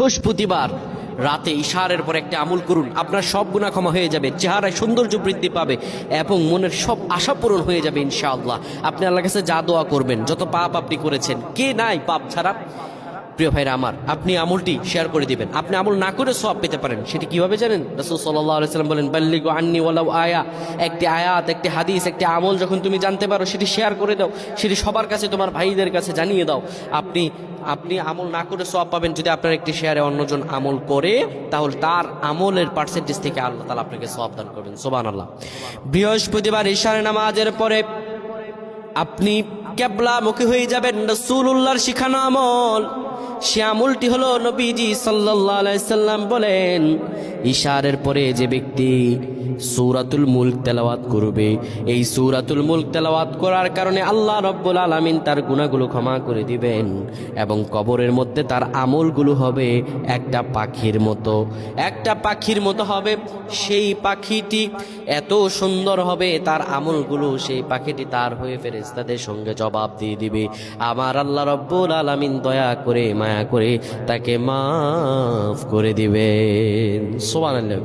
বৃহস্পতিবার রাতে ইশারের পর একটা আমল করুন, আপনার সব গুনাহ ক্ষমা হয়ে যাবে, চেহারায় সৌন্দর্য বৃদ্ধি পাবে এবং মনের সব আশা পূরণ হয়ে যাবে ইনশাআল্লাহ। আপনি আল্লাহর কাছে যা দোয়া করবেন, যত পাপ আপনি করেছেন, কে নাই পাপ ছাড়া? প্রিয় ভাইরা আমার, আপনি আমলটি শেয়ার করে দিবেন। আপনি আমল না করে সওয়াব পেতে পারেন। সেটি কিভাবে জানেন? রাসূল সাল্লাল্লাহু আলাইহি ওয়াসাল্লাম বলেন, বাল্লিগু আন্নি ওয়ালাউ আয়া। একটি আয়াত, একটি হাদিস, একটি আমল যখন তুমি জানতে পারো, সেটি শেয়ার করে দাও, সেটি সবার কাছে, তোমার ভাইদের কাছে জানিয়ে দাও। আপনি আমল না করে সওয়াব পাবেন। যদি আপনার একটি শেয়ারে অন্যজন আমল করে, তাহলে তার আমলের পার্সেন্টেজ থেকে আল্লাহ তাআলা আপনাকে সওয়াব দান করবেন। সুবহানাল্লাহ। বৃহস্পতিবার ইশার নামাজের পরে আপনি কিবলামুখী হয়ে যাবেন। রাসূলুল্লাহর শিখানো আমল, সে আমলটি হলো, নবীজি সাল্লাল্লাহু আলাইহি সাল্লাম বলেন, ইশারের পরে যে ব্যক্তি সূরাতুল মুলক তেলাওয়াত করবে, এই সূরাতুল মুলক তেলাওয়াত করার কারণে আল্লাহ রাব্বুল আলামিন তার গুনাহগুলো ক্ষমা করে দিবেন এবং কবরের মধ্যে তার আমলগুলো হবে একটা পাখির মতো, একটা পাখির মতো হবে। সেই পাখিটি এত সুন্দর হবে, তার আমলগুলো, সেই পাখিটি তার হয়ে ফেরেশতাদের সঙ্গে জবাব দিয়ে দিবে। আমার আল্লাহ রাব্বুল আলামিন দয়া করে, মায়া করে তাকে মাফ করে দিবেন। সুবহানাল্লাহ।